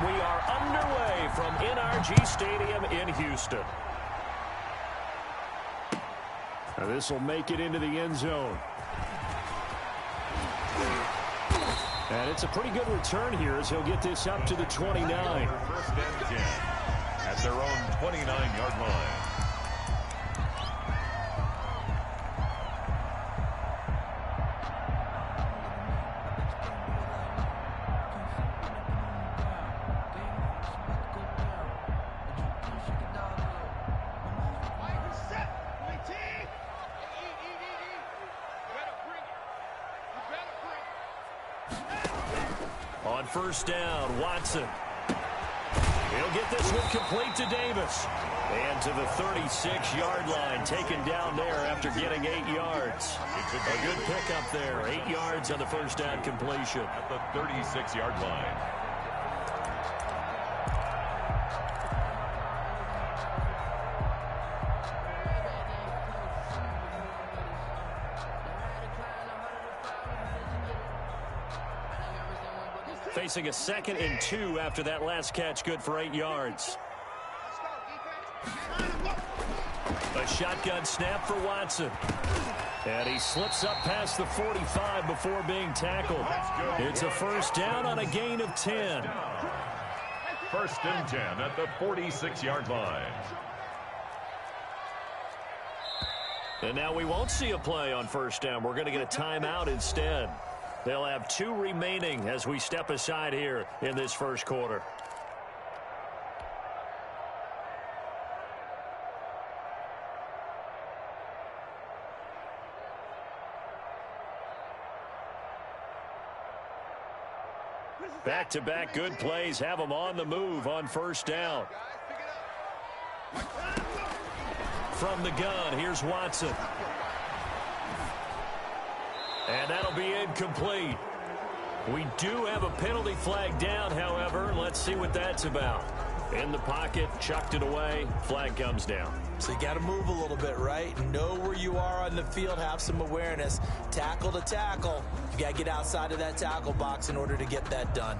we are underway from NRG Stadium in Houston. Now this will make it into the end zone. And it's a pretty good return here as he'll get this up to the 29. First and 10 at their own 29-yard line. On first down, Watson. He'll get this one complete to Davis. And to the 36-yard line, taken down there after getting 8 yards. A good pickup there, 8 yards on the first down completion. At the 36-yard line. Facing a 2nd and 2 after that last catch, good for 8 yards. A shotgun snap for Watson. And he slips up past the 45 before being tackled. It's a first down on a gain of 10. First and 10 at the 46-yard line. And now we won't see a play on first down. We're going to get a timeout instead. They'll have 2 remaining as we step aside here in this first quarter. Back-to-back good plays have them on the move on first down. From the gun, here's Watson. And that'll be incomplete. We do have a penalty flag down, however. Let's see what that's about. In the pocket, chucked it away, flag comes down. So you got to move a little bit, right? Know where you are on the field, have some awareness. Tackle to tackle. You got to get outside of that tackle box in order to get that done.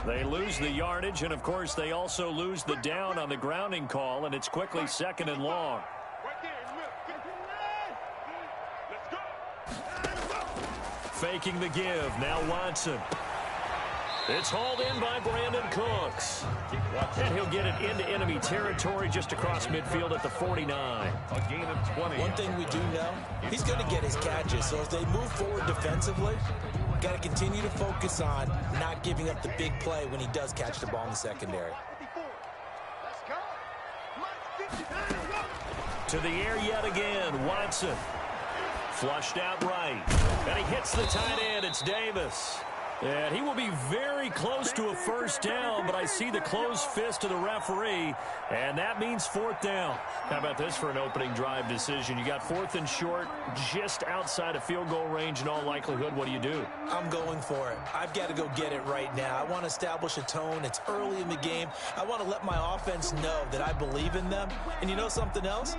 They lose the yardage, and of course they also lose the down on the grounding call, and it's quickly 2nd and long. Faking the give. Now Watson. It's hauled in by Brandon Cooks. And he'll get it into enemy territory just across midfield at the 49. A gain of 20. One thing we do know, he's going to get his catches. So as they move forward defensively, got to continue to focus on not giving up the big play when he does catch the ball in the secondary. To the air yet again. Watson. Flushed out right. And he hits the tight end. It's Davis. And he will be very close to a first down, but I see the closed fist of the referee, and that means 4th down. How about this for an opening drive decision? You got 4th and short, just outside of field goal range in all likelihood. What do? I'm going for it. I've got to go get it right now. I want to establish a tone. It's early in the game. I want to let my offense know that I believe in them. And you know something else?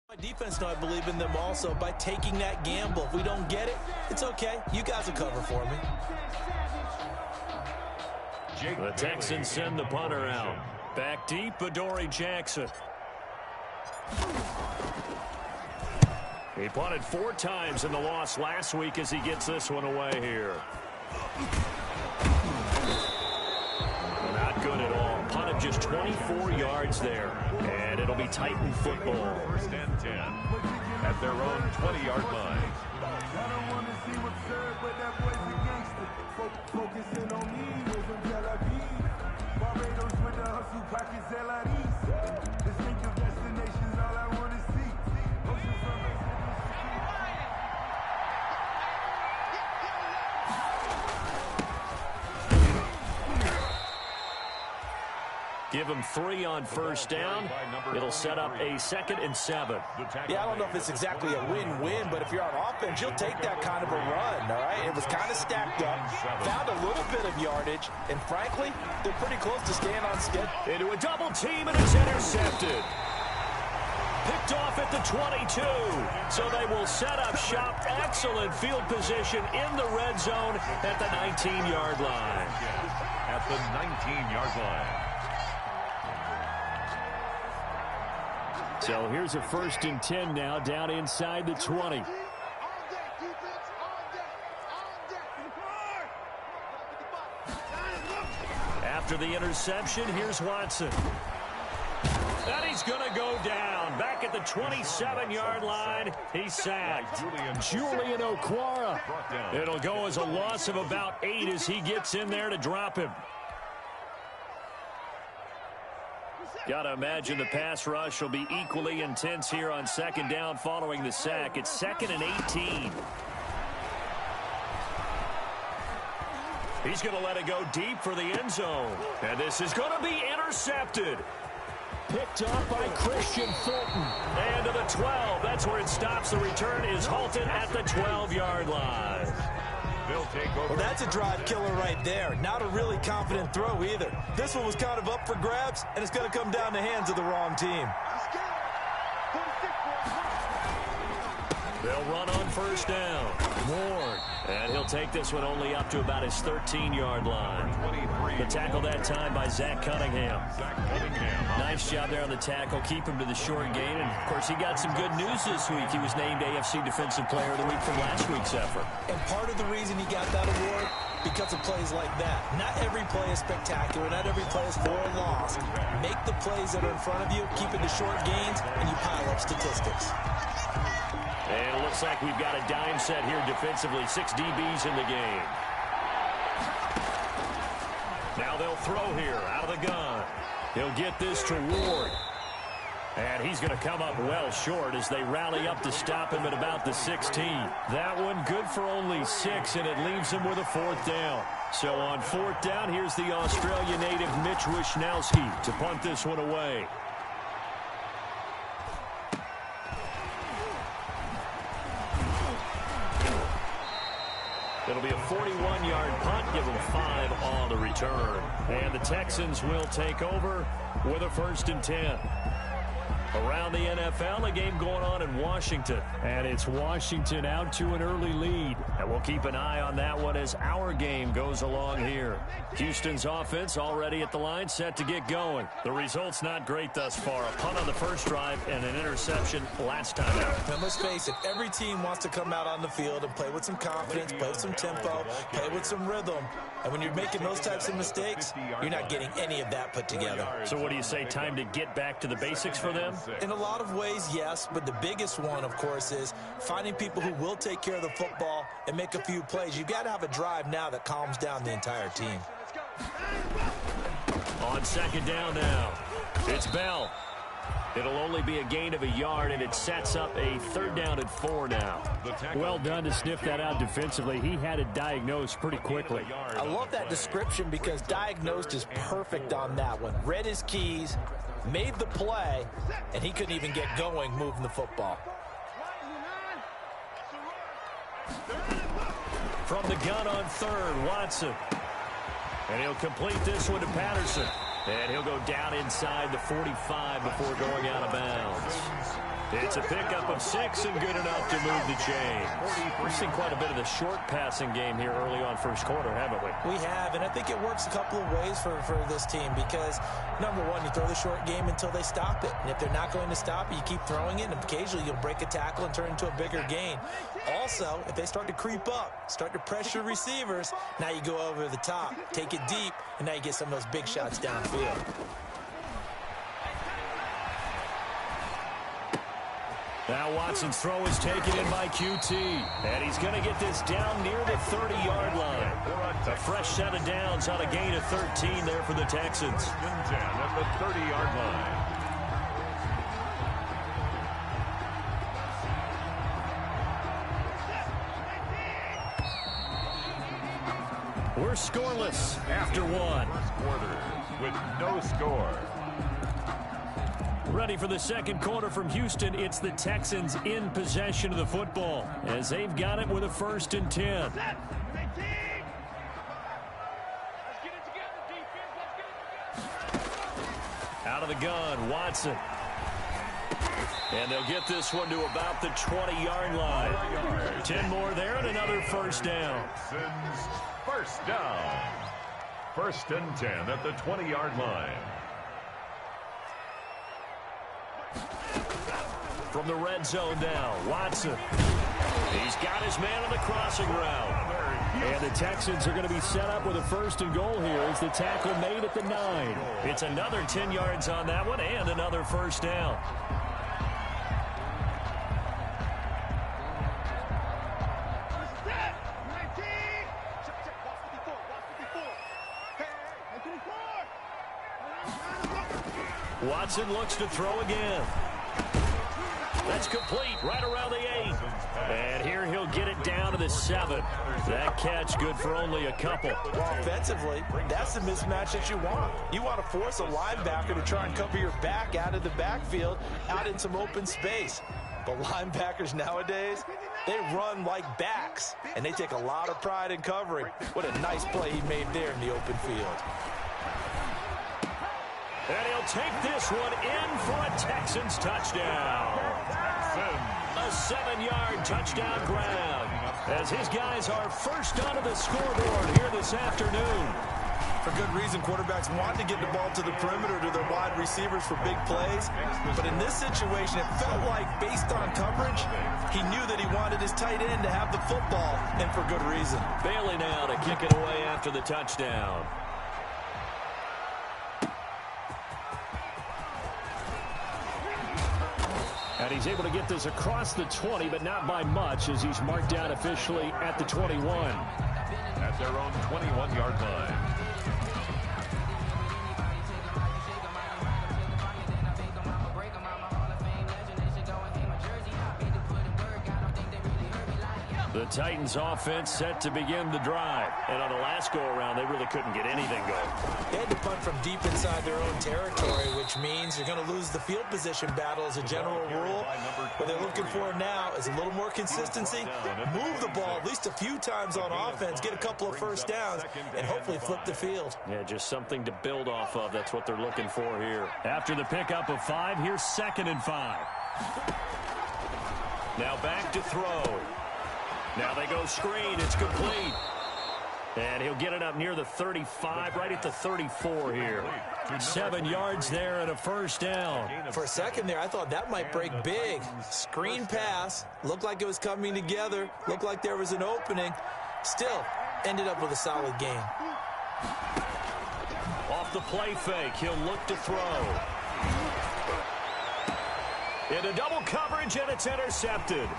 My defense know I believe in them also by taking that gamble. If we don't get it, it's okay. You guys will cover for me. The Texans send the punter out. Back deep, Adoree Jackson. He punted 4 times in the loss last week as he gets this one away here. And of just 24 yards there. And it'll be Titan football. First and 10 at their own 20-yard line. Focusing on me with some Tel Aviv. Barbados with the hustle pockets, LIDs. Distinctive destinations, all I want to see. Ocean surveys. Give him 3 on first down. It'll set up a 2nd and 7. Yeah, I don't know if it's exactly a win-win, but if you're on offense, you'll take that kind of a run, all right? It was kind of stacked up, found a little bit of yardage, and frankly, they're pretty close to staying on schedule. Into a double team, and it's intercepted. Picked off at the 22. So they will set up shop. Excellent field position in the red zone at the 19-yard line. At the 19-yard line. So here's a 1st and 10 now, down inside the 20. After the interception, here's Watson. And he's going to go down. Back at the 27-yard line, he's sacked. Julian Okwara. It'll go as a loss of about 8 as he gets in there to drop him. Got to imagine the pass rush will be equally intense here on 2nd down following the sack. It's 2nd and 18. He's going to let it go deep for the end zone. And this is going to be intercepted. Picked up by Christian Fulton. And to the 12. That's where it stops. The return is halted at the 12-yard line. They'll take over. Well, that's a drive killer right there. Not a really confident throw either. This one was kind of up for grabs, and it's going to come down the hands of the wrong team. They'll run on first down. Ward. And he'll take this one only up to about his 13-yard line. The tackle that time by Zach Cunningham. Nice job there on the tackle. Keep him to the short gain. And, of course, he got some good news this week. He was named AFC Defensive Player of the Week from last week's effort. And part of the reason he got that award, because of plays like that. Not every play is spectacular. Not every play is for a loss. Make the plays that are in front of you, keep it to short gains, and you pile up statistics. And it looks like we've got a dime set here defensively. 6 DBs in the game. Now they'll throw here out of the gun. He'll get this to Ward. And he's going to come up well short as they rally up to stop him at about the 16. That one good for only 6, and it leaves him with a 4th down. So on 4th down, here's the Australia native Mitch Wishnowsky to punt this one away. It'll be a 41-yard punt. Give them 5 on the return. And the Texans will take over with a 1st and 10. Around the NFL, a game going on in Washington. And it's Washington out to an early lead. And we'll keep an eye on that one as our game goes along here. Houston's offense already at the line, set to get going. The result's not great thus far. A punt on the first drive and an interception last time out. And let's face it, every team wants to come out on the field and play with some confidence, play with some tempo, play with some rhythm. And when you're making those types of mistakes, you're not getting any of that put together. So what do you say, time to get back to the basics for them? In a lot of ways, yes, but the biggest one, of course, is finding people who will take care of the football and make a few plays. You've got to have a drive now that calms down the entire team. On 2nd down now, it's Bell. It'll only be a gain of a yard, and it sets up a 3rd down and 4 now. Well done to sniff that out defensively. He had it diagnosed pretty quickly. I love that description because diagnosed is perfect on that one. Read his keys, made the play, and he couldn't even get going moving the football. From the gun on 3rd, Watson. And he'll complete this one to Patterson. And he'll go down inside the 45 before going out of bounds. It's a pickup of 6 and good enough to move the chains. We've seen quite a bit of the short passing game here early on first quarter, haven't we? We have, and I think it works a couple of ways for this team because, number one, you throw the short game until they stop it. And if they're not going to stop it, you keep throwing it, and occasionally you'll break a tackle and turn it into a bigger gain. Also, if they start to creep up, start to pressure receivers, now you go over the top, take it deep, and now you get some of those big shots downfield. Now Watson's throw is taken in by QT. And he's going to get this down near the 30-yard line. A fresh set of downs on a gain of 13 there for the Texans. 10 at the 30-yard line. We're scoreless after one. First quarter with no score. Ready for the second quarter from Houston. It's the Texans in possession of the football as they've got it with a 1st and 10. Out of the gun, Watson. And they'll get this one to about the 20-yard line. 10 more there and another 1st down. Texans first down. 1st and 10 at the 20-yard line. From the red zone now, Watson. He's got his man on the crossing route. And the Texans are going to be set up with a 1st and goal here as the tackle made at the 9. It's another 10 yards on that one and another 1st down. Watson looks to throw again. That's complete right around the 8. And here he'll get it down to the 7. That catch good for only a couple. Well, offensively, that's the mismatch that you want. You want to force a linebacker to try and cover your back out of the backfield, out in some open space. But linebackers nowadays, they run like backs, and they take a lot of pride in covering. What a nice play he made there in the open field. And he'll take this one in for a Texans touchdown. A 7-yard touchdown grab as his guys are first onto the scoreboard here this afternoon. For good reason, quarterbacks want to get the ball to the perimeter to their wide receivers for big plays. But in this situation, it felt like, based on coverage, he knew that he wanted his tight end to have the football, and for good reason. Bailey now to kick it away after the touchdown. And he's able to get this across the 20, but not by much, as he's marked down officially at the 21. At their own 21-yard line. The Titans offense set to begin the drive. And on the last go-around, they really couldn't get anything going. They had to punt from deep inside their own territory, which means you're going to lose the field position battle as a general rule. What they're looking for now is a little more consistency, move the ball at least a few times on offense, get a couple of 1st downs, and hopefully flip the field. Yeah, just something to build off of. That's what they're looking for here. After the pickup of 5, here's 2nd and 5. Now back to throw. Now they go screen. It's complete. And he'll get it up near the 35, right at the 34 here. 7 yards there and a 1st down. For a second there, I thought that might break big. Screen pass. Looked like it was coming together. Looked like there was an opening. Still, ended up with a solid game. Off the play fake, he'll look to throw. Into double coverage, and it's intercepted.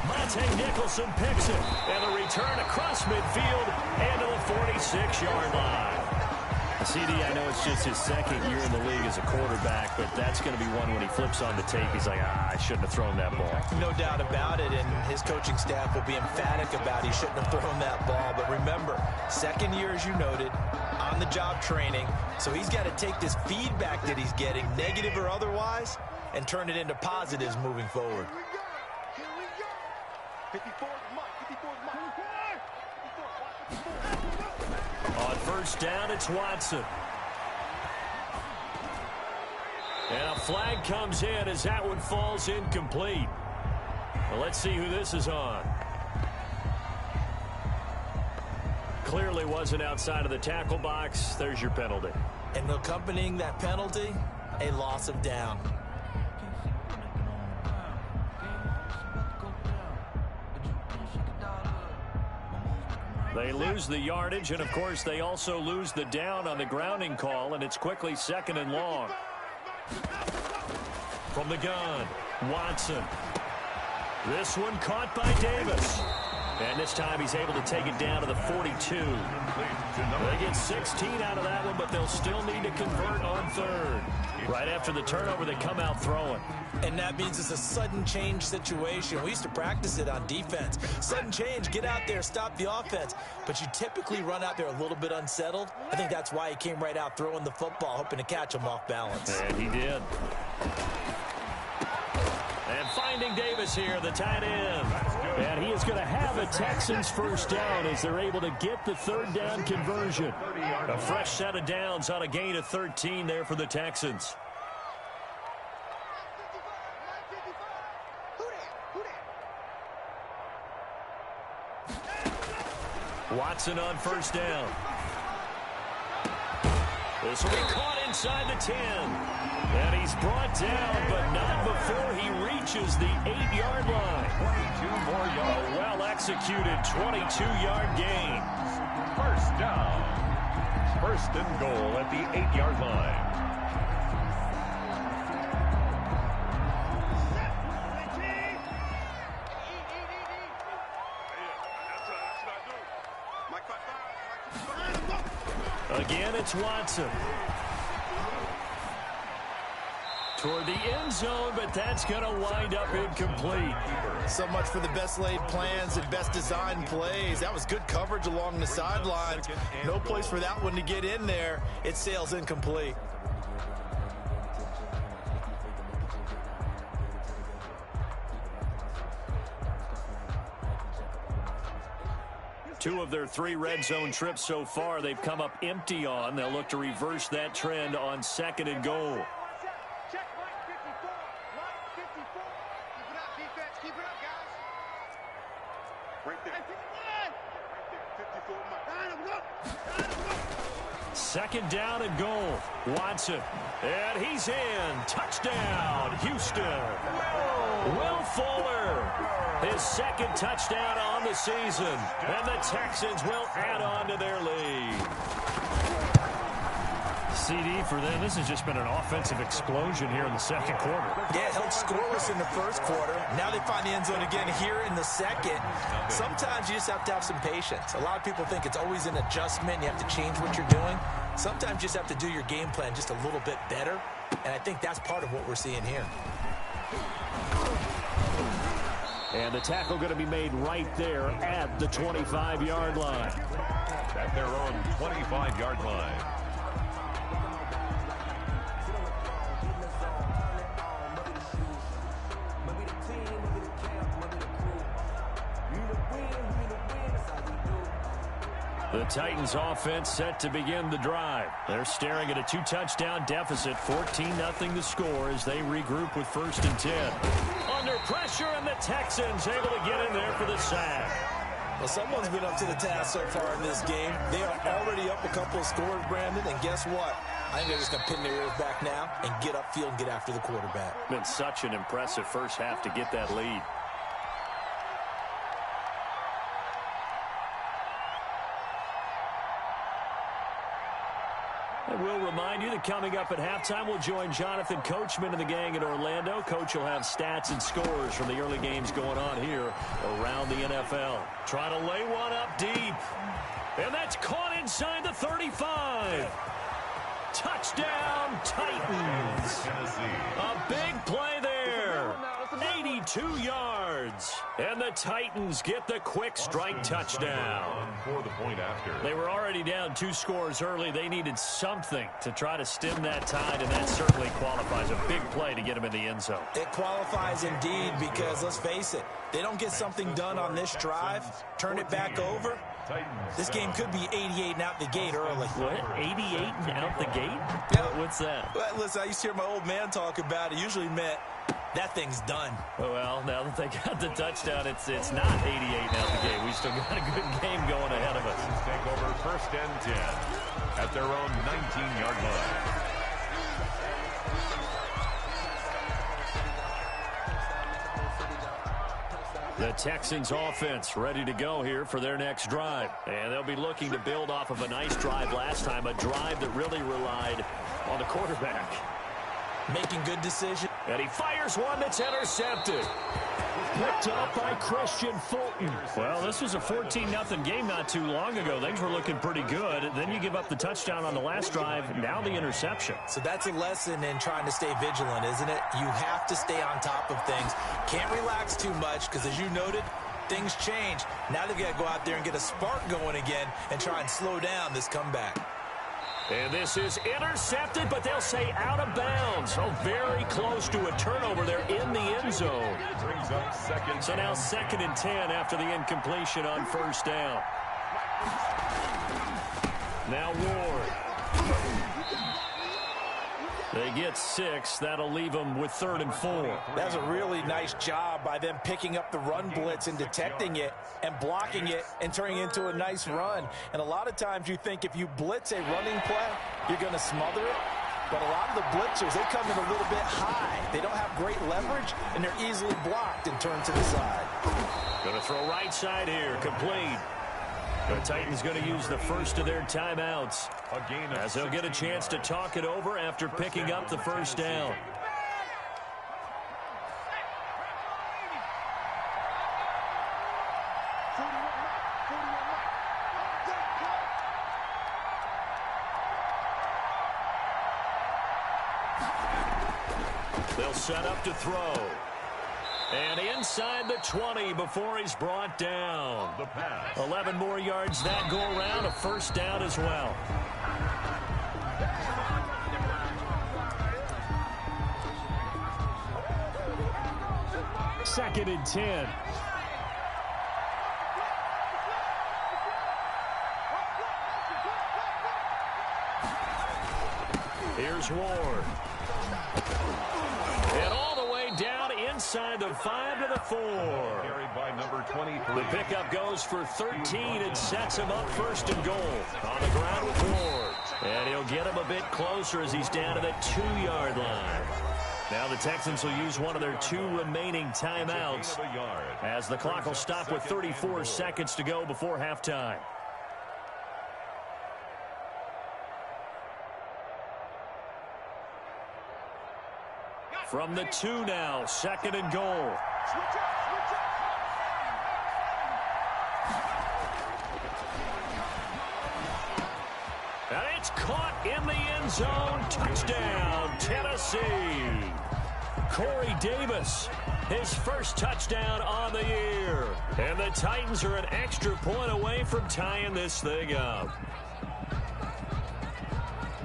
Monte Nicholson picks it, and the return across midfield and to the 46-yard line. CD, I know it's just his 2nd year in the league as a quarterback, but that's going to be one when he flips on the tape. He's like, I shouldn't have thrown that ball. No doubt about it, and his coaching staff will be emphatic about he shouldn't have thrown that ball. But remember, 2nd year, as you noted, on-the-job training, so he's got to take this feedback that he's getting, negative or otherwise, and turn it into positives moving forward. On 1st down, it's Watson. And a flag comes in as that one falls incomplete. Well, let's see who this is on. Clearly wasn't outside of the tackle box. There's your penalty. And accompanying that penalty, a loss of down. They lose the yardage, and, of course, they also lose the down on the grounding call, and it's quickly 2nd and long. From the gun, Watson. This one caught by Davis. And this time he's able to take it down to the 42. They get 16 out of that one, but they'll still need to convert on third. Right after the turnover, they come out throwing. And that means it's a sudden change situation. We used to practice it on defense. Sudden change, get out there, stop the offense. But you typically run out there a little bit unsettled. I think that's why he came right out throwing the football, hoping to catch him off balance. And he did. And finding Davis here, the tight end. And he is going to have a Texans first down as they're able to get the third down conversion. A fresh set of downs on a gain of 13 there for the Texans. Watson on first down. This will be caught inside the 10. And he's brought down, but not before he reaches the 8-yard line. 22 more yards. A well-executed 22-yard gain. First down. First and goal at the 8-yard line. Again, it's Watson. Toward the end zone, but that's going to wind up incomplete. So much for the best laid plans and best designed plays. That was good coverage along the sidelines. No place for that one to get in there. It sails incomplete. Two of their 3 red zone trips so far, they've come up empty on. They'll look to reverse that trend on second and goal. Check line 54. Line 54. Keep it up, defense. Keep it up, guys. Right there. Right there. 54. Line him up. Second down and goal. Watson. And he's in. Touchdown, Houston. Will Fuller. His second touchdown on the season. And the Texans will add on to their lead. CD for them. This has just been an offensive explosion here in the second quarter. Yeah, held scoreless in the first quarter. Now they find the end zone again here in the second. Sometimes you just have to have some patience. A lot of people think it's always an adjustment. You have to change what you're doing. Sometimes you just have to do your game plan just a little bit better. And I think that's part of what we're seeing here. And the tackle going to be made right there at the 25-yard line. At their own 25-yard line. The Titans offense set to begin the drive. They're staring at a 2-touchdown deficit, 14-0 to score as they regroup with first and 10. Under pressure, and the Texans able to get in there for the sack. Well, someone's been up to the task so far in this game. They are already up a couple of scores, Brandon, and guess what? I think they're just going to pin their ears back now and get upfield and get after the quarterback. Been such an impressive first half to get that lead. And we'll remind you that coming up at halftime, we'll join Jonathan Coachman and the gang in Orlando. Coach will have stats and scores from the early games going on here around the NFL. Trying to lay one up deep. And that's caught inside the 35. Touchdown, Titans. A big play there. 82 yards. And the Titans get the quick strike touchdown. For the point after. They were already down 2 scores early. They needed something to try to stem that tide, and that certainly qualifies. A big play to get them in the end zone. It qualifies indeed because, let's face it, they don't get something done on this drive, turn it back over. This game could be 88 and out the gate early. What? 88 and out the gate? Yeah. What's that? Well, listen, I used to hear my old man talk about it. Usually meant that thing's done. Well, now that they got the touchdown, it's not 88 and out the gate. We still got a good game going ahead of us. Take over first and 10 at their own 19-yard line. The Texans offense ready to go here for their next drive. And they'll be looking to build off of a nice drive last time, a drive that really relied on the quarterback. Making good decisions. And he fires one that's intercepted. Picked up by Christian Fulton. Well, this was a 14-0 game not too long ago. Things were looking pretty good. Then you give up the touchdown on the last drive. Now the interception. So that's a lesson in trying to stay vigilant, isn't it? You have to stay on top of things. Can't relax too much because, as you noted, things change. Now they've got to go out there and get a spark going again and try and slow down this comeback. And this is intercepted, but they'll say out of bounds. Oh, very close to a turnover there in the end zone. Brings up second. So now 2nd and 10 after the incompletion on first down. Now Ward. They get 6. That'll leave them with 3rd and 4. That's a really nice job by them picking up the run blitz and detecting it and blocking it and turning it into a nice run. And a lot of times you think if you blitz a running play, you're going to smother it. But a lot of the blitzers, they come in a little bit high. They don't have great leverage, and they're easily blocked and turned to the side. Going to throw right side here, complete. The Titans going to use the first of their timeouts as they'll get a chance to talk it over after picking up the first down. They'll set up to throw. And inside the 20 before he's brought down. The pass. 11 more yards that go around, a first down as well. Second and 10. Here's Ward. And all the way down inside the 5 to the 4. Carried by number 23. The pickup goes for 13 and sets him up 1st and goal. On the ground with Ward. And he'll get him a bit closer as he's down to the 2-yard line. Now the Texans will use one of their 2 remaining timeouts as the clock will stop with 34 seconds to go before halftime. From the 2 now, 2nd and goal. And it's caught in the end zone. Touchdown, Tennessee. Corey Davis, his first touchdown on the year. And the Titans are an extra point away from tying this thing up.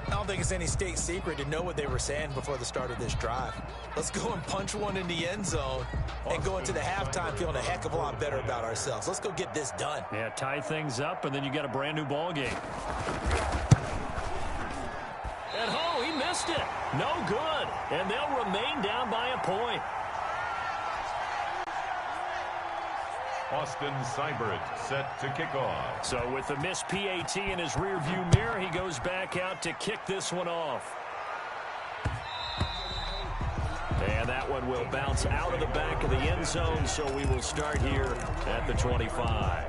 I don't think it's any state secret to know what they were saying before the start of this drive. Let's go and punch one in the end zone and go into the halftime feeling a heck of a lot better about ourselves. Let's go get this done. Yeah, tie things up, and then you got a brand new ball game. And oh, he missed it. No good. And they'll remain down by a point. Austin Seibert set to kick off. So with the missed PAT in his rearview mirror, he goes back out to kick this one off. And that one will bounce out of the back of the end zone, so we will start here at the 25.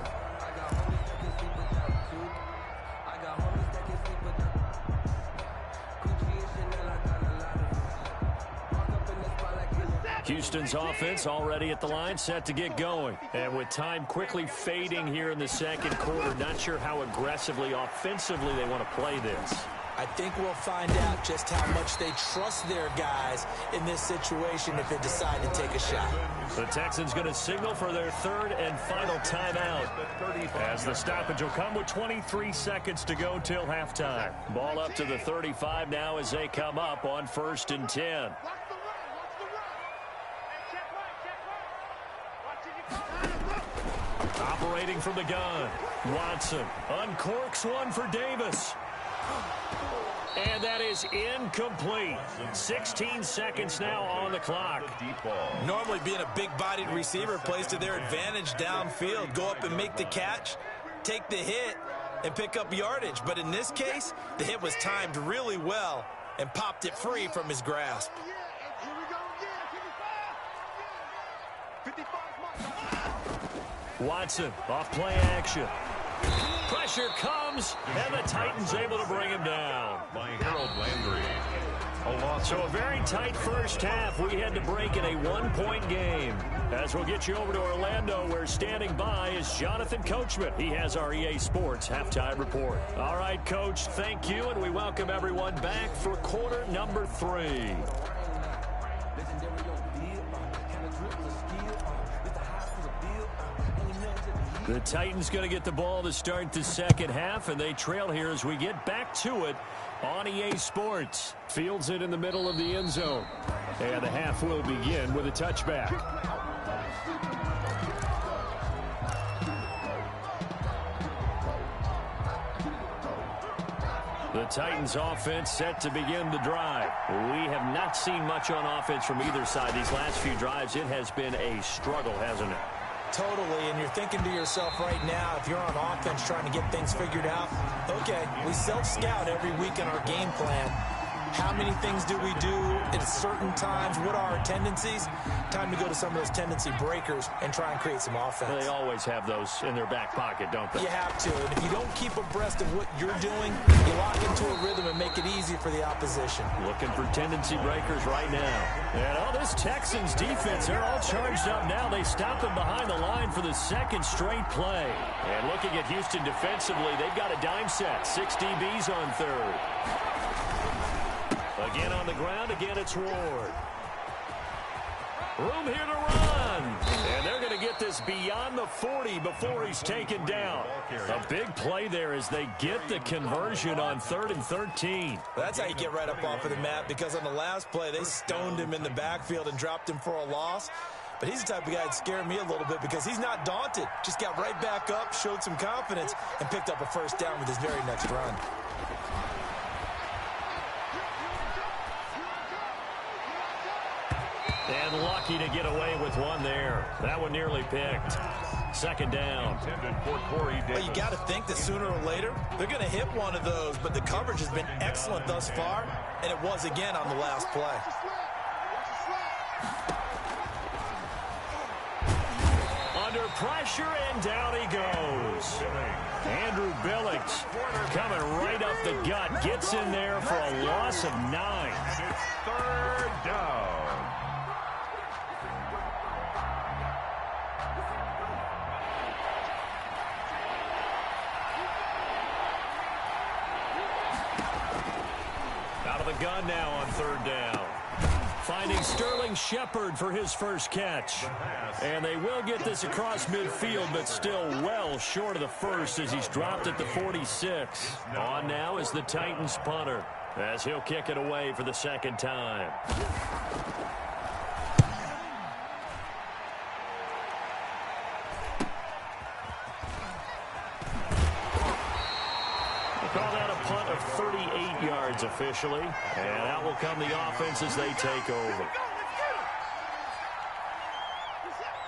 Houston's offense already at the line, set to get going. And with time quickly fading here in the second quarter, not sure how aggressively, offensively they want to play this. I think we'll find out just how much they trust their guys in this situation if they decide to take a shot. The Texans going to signal for their 3rd and final timeout as the stoppage will come with 23 seconds to go till halftime. Ball up to the 35 now as they come up on 1st and 10. Operating from the gun, Watson uncorks one for Davis. And that is incomplete. 16 seconds now on the clock. Normally being a big-bodied receiver plays to their advantage downfield. Go up and make the catch, take the hit, and pick up yardage. But in this case, the hit was timed really well and popped it free from his grasp. Watson off play action. Pressure comes, and the Titans able to bring him down. By Harold Landry. So a very tight first half. We had to break in a one-point game. As we'll get you over to Orlando, where standing by is Jonathan Coachman. He has our EA Sports halftime report. All right, Coach, thank you, and we welcome everyone back for quarter number 3. The Titans going to get the ball to start the second half, and they trail here as we get back to it on EA Sports. Fields it in the middle of the end zone. And the half will begin with a touchback. The Titans offense set to begin the drive. We have not seen much on offense from either side. These last few drives, it has been a struggle, hasn't it? Totally, and you're thinking to yourself right now, if you're on offense trying to get things figured out, okay, we self-scout every week in our game plan. How many things do we do at certain times? What are our tendencies? Time to go to some of those tendency breakers and try and create some offense. They always have those in their back pocket, don't they? You have to, and if you don't keep abreast of what you're doing, you lock into a rhythm and make it easy for the opposition. Looking for tendency breakers right now. And all this Texans defense, they're all charged up now. They stop them behind the line for the second straight play. And looking at Houston defensively, they've got a dime set. 6 DBs on third. Again on the ground, again it's Ward. Room here to run. And they're going to get this beyond the 40 before he's taken down. A big play there as they get the conversion on 3rd and 13. That's how you get right up off of the mat, because on the last play, they stoned him in the backfield and dropped him for a loss. But he's the type of guy that scared me a little bit because he's not daunted. Just got right back up, showed some confidence, and picked up a first down with his very next run. And lucky to get away with one there. That one nearly picked. Second down. Well, you got to think that sooner or later they're going to hit one of those, but the coverage has been excellent thus far, and it was again on the last play. Under pressure, and down he goes. Andrew Billings coming right up the gut. Gets in there for a loss of 9. It's 3rd down. Out of the gun now on 3rd down. Finding Sterling Shepard for his first catch. And they will get this across midfield, but still well short of the first as he's dropped at the 46. On now is the Titans punter as he'll kick it away for the second time. Call that a punt of 38 yards officially. And out will come the offense as they take over.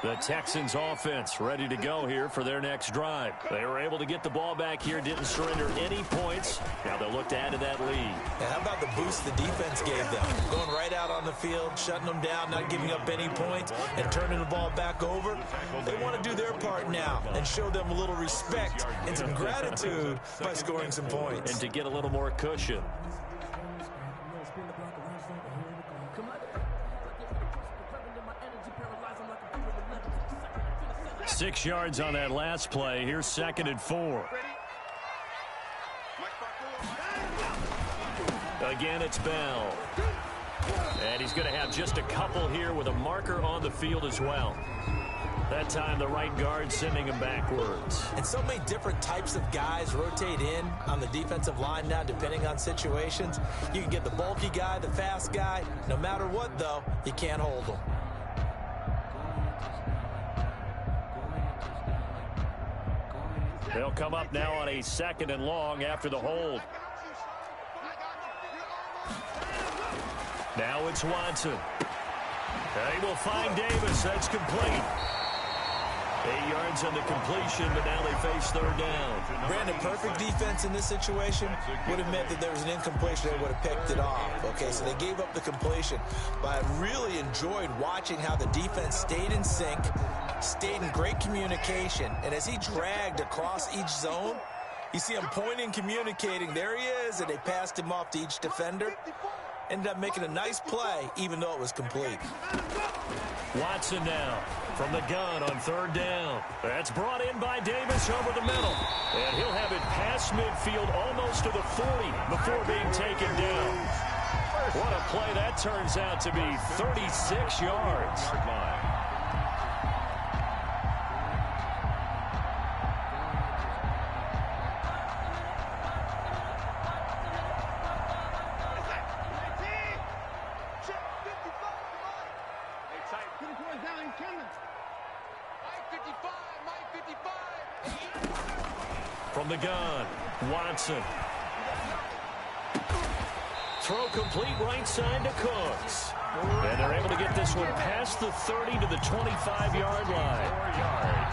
The Texans offense ready to go here for their next drive. They were able to get the ball back here, didn't surrender any points. Now they'll look to add to that lead. Now, how about the boost the defense gave them? Going right out on the field, shutting them down, not giving up any points, and turning the ball back over. They want to do their part now and show them a little respect and some gratitude by scoring some points. And to get a little more cushion. 6 yards on that last play. Here's 2nd and 4. Again, it's Bell. And he's going to have just a couple here with a marker on the field as well. That time, the right guard sending him backwards. And so many different types of guys rotate in on the defensive line now, depending on situations. You can get the bulky guy, the fast guy. No matter what, though, you can't hold them. They'll come up now on a 2nd and long after the hold. Now it's Watson. They will find Davis. That's complete. 8 yards on the completion, but now they face 3rd down. Brandon, perfect defense in this situation would have meant that there was an incompletion. They would have picked it off. Okay, so they gave up the completion. But I really enjoyed watching how the defense stayed in sync, stayed in great communication, and as he dragged across each zone, You see him pointing, communicating. There he is, and they passed him off to each defender. Ended up making a nice play, even though it was complete. Watson now from the gun on third down. That's brought in by Davis over the middle. And he'll have it past midfield almost to the 40 before being taken down. What a play that turns out to be, 36 yards. From the gun, Watson. Throw complete right side to Cooks. And they're able to get this one past the 30 to the 25-yard line.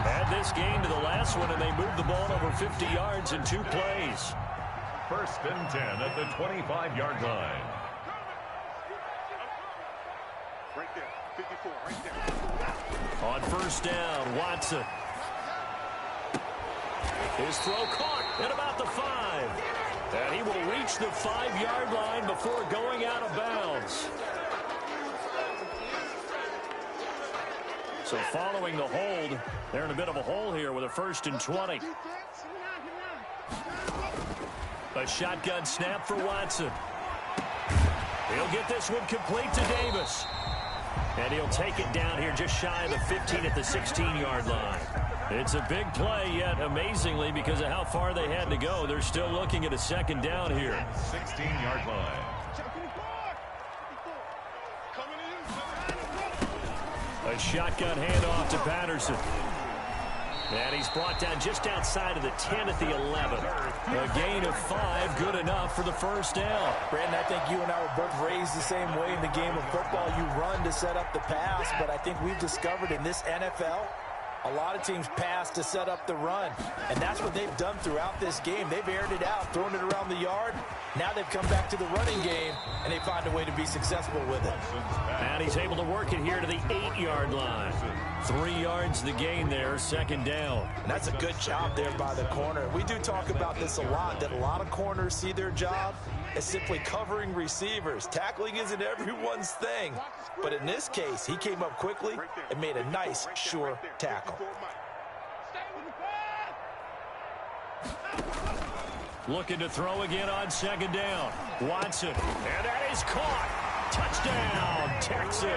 Add this game to the last one, and they moved the ball over 50 yards in 2 plays. 1st and 10 at the 25-yard line. Right there, 54, right there. On 1st down, Watson. His throw caught at about the 5. And he will reach the 5-yard line before going out of bounds. So following the hold, they're in a bit of a hole here with a 1st and 20. A shotgun snap for Watson. He'll get this one complete to Davis. And he'll take it down here just shy of the 15 at the 16-yard line. It's a big play, yet amazingly, because of how far they had to go, they're still looking at a 2nd down here. 16-yard line. A shotgun handoff to Patterson. And he's brought down just outside of the 10 at the 11. A gain of 5, good enough for the 1st down. Brandon, I think you and I were both raised the same way in the game of football. You run to set up the pass, but I think we've discovered in this NFL, a lot of teams pass to set up the run, and that's what they've done throughout this game. They've aired it out, thrown it around the yard. Now they've come back to the running game, and they find a way to be successful with it. And he's able to work it here to the 8-yard line. 3 yards the gain there, 2nd down. And that's a good job there by the corner. We do talk about this a lot, that a lot of corners see their job as simply covering receivers. Tackling isn't everyone's thing. But in this case, he came up quickly and made a nice, sure tackle. Looking to throw again on 2nd down. Watson, and that is caught. Touchdown, Texans.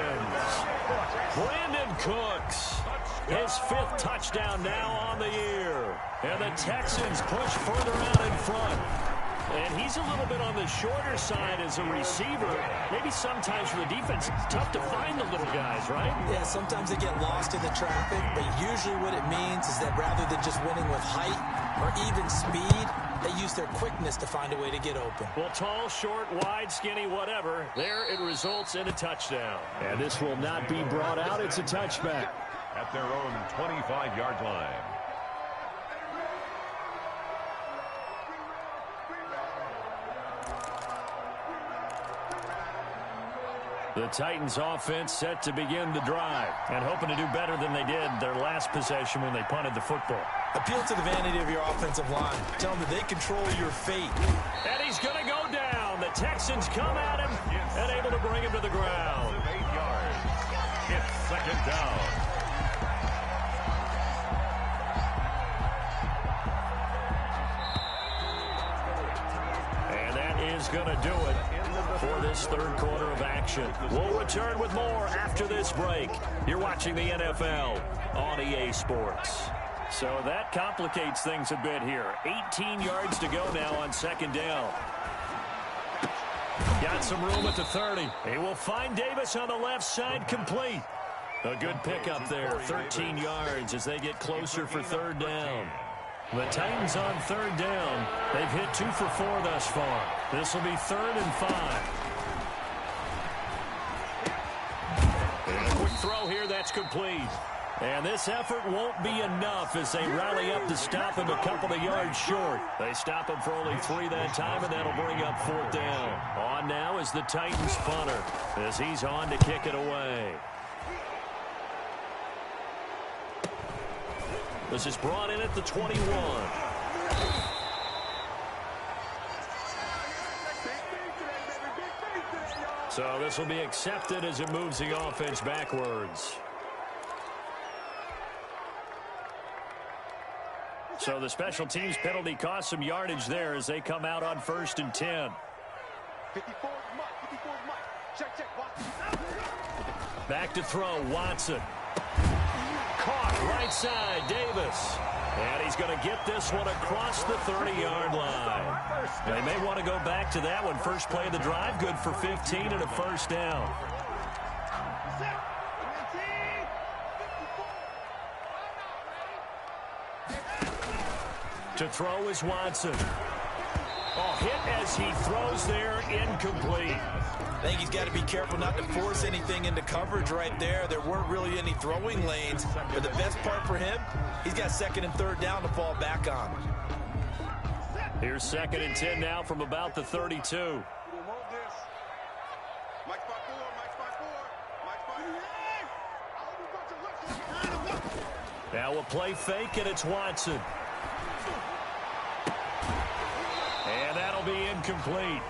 Brandon Cooks, his 5th touchdown now on the year. And the Texans push further out in front. And he's a little bit on the shorter side as a receiver. Maybe sometimes for the defense, it's tough to find the little guys, right? Yeah, sometimes they get lost in the traffic, but usually what it means is that rather than just winning with height or even speed, they use their quickness to find a way to get open. Well, tall, short, wide, skinny, whatever, there it results in a touchdown. And this will not be brought out. It's a touchback. At their own 25-yard line. The Titans offense set to begin the drive and hoping to do better than they did their last possession when they punted the football. Appeal to the vanity of your offensive line. Tell them that they control your fate. And he's going to go down. The Texans come at him and able to bring him to the ground. 8 yards. It's 2nd down. And that is going to do it for this 3rd quarter of action. We'll return with more after this break. You're watching the NFL on EA Sports. So that complicates things a bit here. 18 yards to go now on 2nd down. Got some room at the 30. He will find Davis on the left side, complete. A good pickup there, 13 yards as they get closer for 3rd down. The Titans on 3rd down. They've hit 2 for 4 thus far. This will be 3rd and 5. And a quick throw here, that's complete. And this effort won't be enough as they rally up to stop him a couple of yards short. They stop him for only 3 that time, and that'll bring up 4th down. On now is the Titans punter as he's on to kick it away. This is brought in at the 21. So this will be accepted as it moves the offense backwards. So the special teams penalty cost some yardage there as they come out on 1st and 10. 54 is Mike. 54 is Mike. Check. Back to throw, Watson. Caught right side, Davis. And he's going to get this one across the 30-yard line. They may want to go back to that one. First play of the drive, good for 15 and a first down. To throw is Watson. Oh, hit as he throws there, incomplete. I think he's got to be careful not to force anything into coverage right there. There weren't really any throwing lanes, but the best part for him, he's got 2nd and 3rd down to fall back on. Here's 2nd and 10 now from about the 32. Now a play fake, and it's Watson. And that'll be incomplete.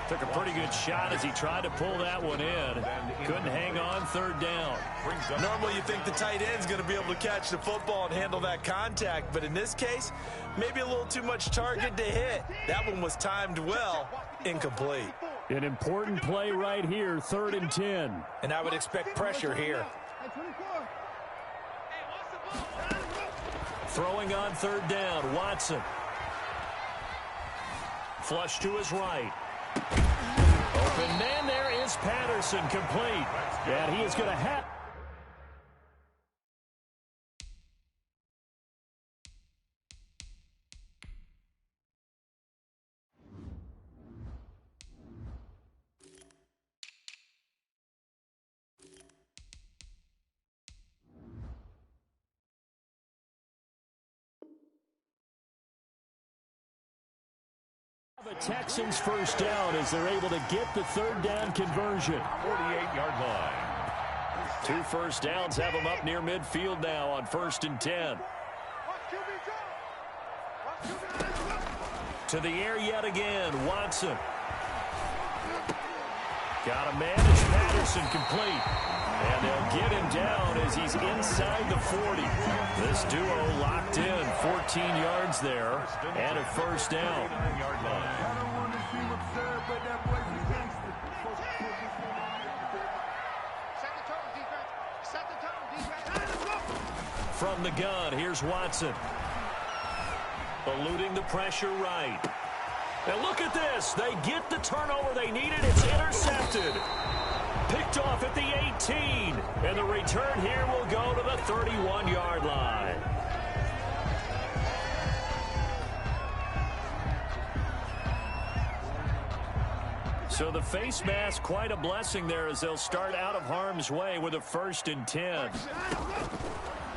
Took a pretty good shot as he tried to pull that one in. Couldn't hang on 3rd down. Normally you think the tight end's going to be able to catch the football and handle that contact, but in this case, maybe a little too much target to hit. That one was timed well, incomplete. An important play right here, 3rd and 10. And I would expect pressure here. Throwing on 3rd down, Watson. Flush to his right. Open man, there is Patterson, complete. And he is going to have... The Texans first down as they're able to get the 3rd down conversion. 48-yard line. 2 first downs have them up near midfield now on 1st and 10. To the air yet again, Watson. Got to manage Patterson, complete. And they'll get him down as he's inside the 40. This duo locked in, 14 yards there, and a first down. From the gun, here's Watson. Eluding the pressure right. And look at this. They get the turnover they needed. It's intercepted. Picked off at the 18. And the return here will go to the 31-yard line. So the face mask, quite a blessing there as they'll start out of harm's way with a 1st and 10.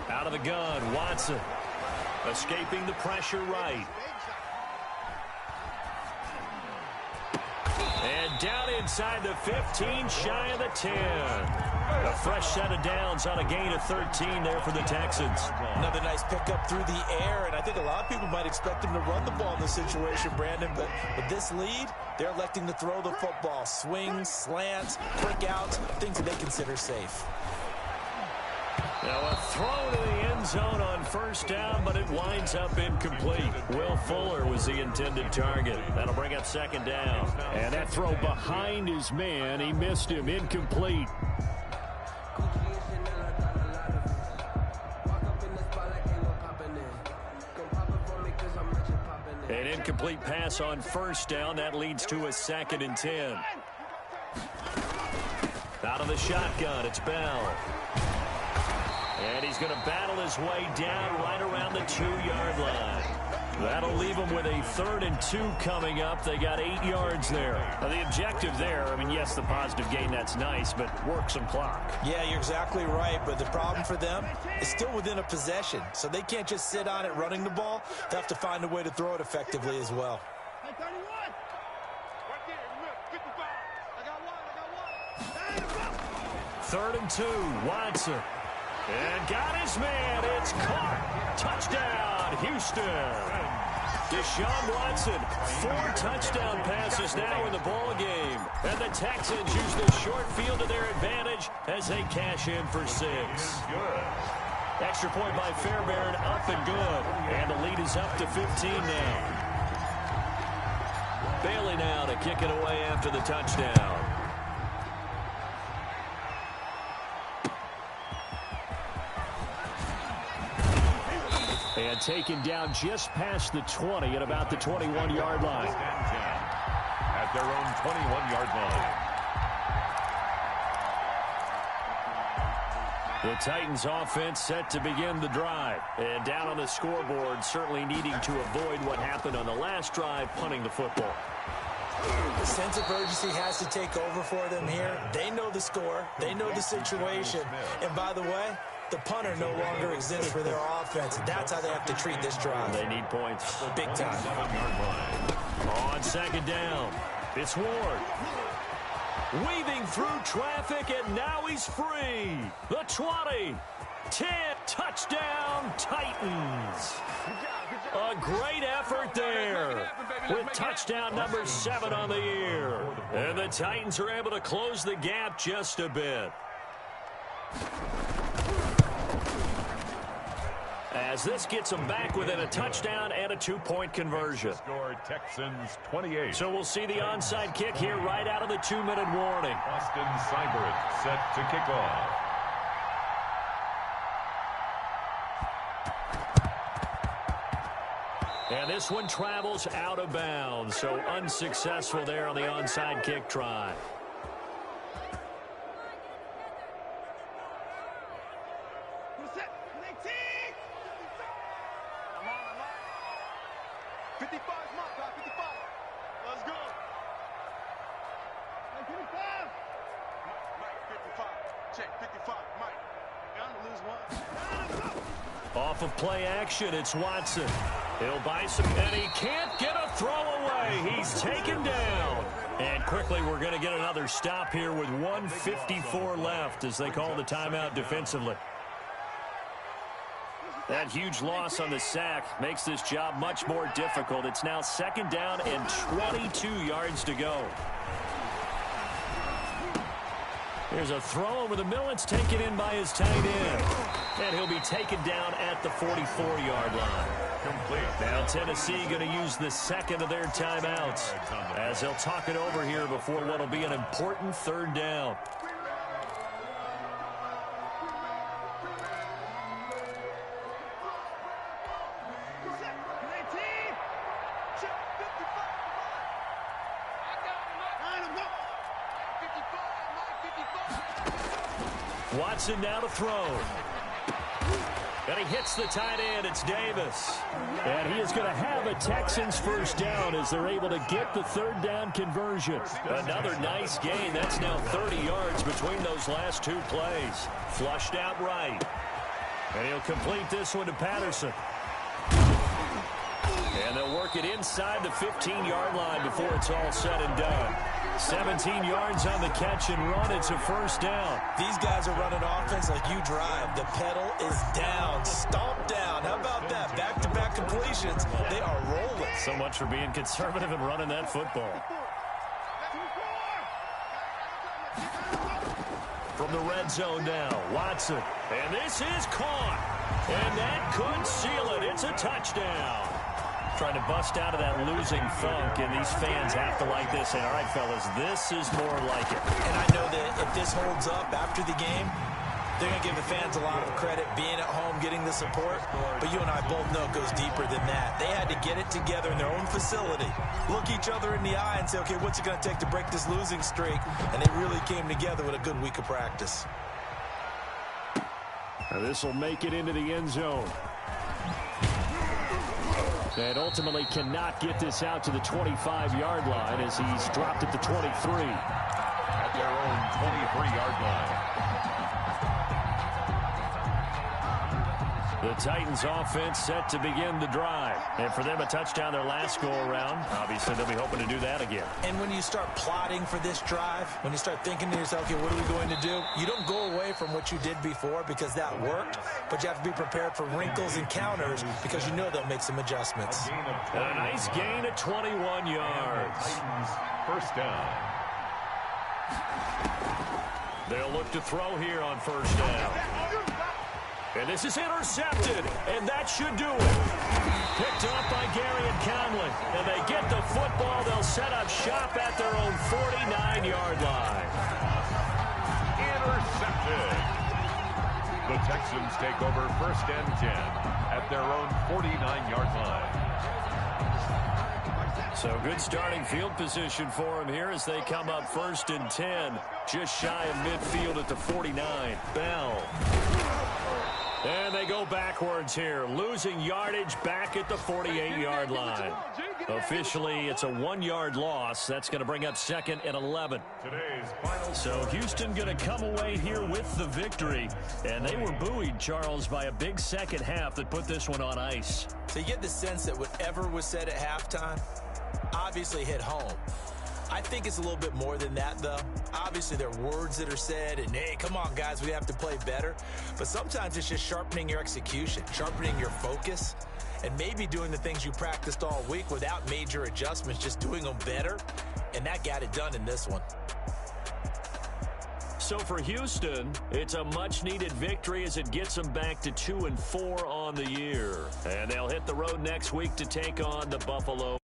Out of the gun, Watson. Escaping the pressure right. And down inside the 15, shy of the 10. A fresh set of downs on a gain of 13 there for the Texans. Another nice pickup through the air, and I think a lot of people might expect him to run the ball in this situation, Brandon, but with this lead, they're electing to throw the football. Swings, slants, quick outs, things that they consider safe. Now a throw to the end zone on 1st down, but it winds up incomplete. Will Fuller was the intended target. That'll bring up 2nd down. And that throw behind his man, he missed him, incomplete. An incomplete pass on 1st down. That leads to a 2nd and 10. Out of the shotgun, it's Bell. And he's going to battle his way down right around the 2-yard line. That'll leave him with a 3rd and 2 coming up. They got 8 yards there. Now the objective there, I mean, yes, the positive gain, that's nice, but work some clock. Yeah, you're exactly right, but the problem for them is still within a possession. So they can't just sit on it running the ball. They have to find a way to throw it effectively as well. Hey, 31. Right there, look, 55. I got one. 3rd and 2, Watson. And got his man. It's caught. Touchdown, Houston. Deshaun Watson, 4 touchdown passes now in the ball game. And the Texans use the short field to their advantage as they cash in for 6. Extra point by Fairbairn, up and good. And the lead is up to 15 now. Bailey now to kick it away after the touchdown. And taken down just past the 20 at about the 21-yard line. At their own 21-yard line. The Titans offense set to begin the drive. And down on the scoreboard, certainly needing to avoid what happened on the last drive, punting the football. The sense of urgency has to take over for them here. They know the score. They know the situation. And by the way, the punter no longer exists for their offense. That's how they have to treat this drive. They need points. Big time. On second down, it's Ward. Weaving through traffic, and now he's free. The 20, 10, touchdown, Titans. A great effort there with touchdown number 7 on the year. And the Titans are able to close the gap just a bit. As this gets them back within a touchdown and a 2-point conversion. Score Texans 28. So we'll see the onside kick here right out of the 2-minute warning. Austin Seibert set to kick off. And this one travels out of bounds, so unsuccessful there on the onside kick try. Off of play action, it's Watson. He'll buy some, and he can't get a throw away. He's taken down. And quickly, we're going to get another stop here with 1:54 left as they call the timeout defensively. That huge loss on the sack makes this job much more difficult. It's now second down and 22 yards to go. There's a throw over the middle. It's taken in by his tight end. And he'll be taken down at the 44-yard line. Complete. Now Tennessee going to use the second of their timeouts as they'll talk it over here before what will be an important third down. Watson now to throw. And he hits the tight end. It's Davis. And he is going to have a Texans first down as they're able to get the third down conversion. Another nice gain. That's now 30 yards between those last 2 plays. Flushed out right. And he'll complete this one to Patterson. And they'll work it inside the 15-yard line before it's all said and done. 17 yards on the catch and run. It's a first down. These guys are running offense like you drive. The pedal is down. Stomp down. How about that? Back-to-back completions. They are rolling. So much for being conservative and running that football. From the red zone now, Watson. And this is caught. And that could seal it. It's a touchdown. Trying to bust out of that losing funk, and these fans have to like this. And, all right, fellas, this is more like it. And I know that if this holds up after the game, they're going to give the fans a lot of credit, being at home, getting the support. But you and I both know it goes deeper than that. They had to get it together in their own facility, look each other in the eye and say, okay, what's it going to take to break this losing streak? And they really came together with a good week of practice. Now this will make it into the end zone. And ultimately cannot get this out to the 25-yard line as he's dropped at the 23. At their own 23-yard line. The Titans offense set to begin the drive. And for them, a touchdown their last go-around. Obviously, they'll be hoping to do that again. And when you start plotting for this drive, when you start thinking to yourself, okay, what are we going to do? You don't go away from what you did before because that worked, but you have to be prepared for wrinkles and counters because you know they'll make some adjustments. A nice gain of 21 yards. First down. They'll look to throw here on first down. And this is intercepted, and that should do it. Picked up by Gary and Conley. And they get the football. They'll set up shop at their own 49-yard line. Intercepted. The Texans take over first and 10 at their own 49-yard line. So good starting field position for them here as they come up first and 10. Just shy of midfield at the 49. Bell. And they go backwards here, losing yardage back at the 48-yard line. Officially, it's a 1-yard loss. That's going to bring up second and 11. So Houston going to come away here with the victory. And they were buoyed, Charles, by a big second half that put this one on ice. So you get the sense that whatever was said at halftime obviously hit home. I think it's a little bit more than that, though. Obviously, there are words that are said, and, hey, come on, guys, we have to play better. But sometimes it's just sharpening your execution, sharpening your focus, and maybe doing the things you practiced all week without major adjustments, just doing them better, and that got it done in this one. So for Houston, it's a much-needed victory as it gets them back to 2-4 on the year. And they'll hit the road next week to take on the Buffalo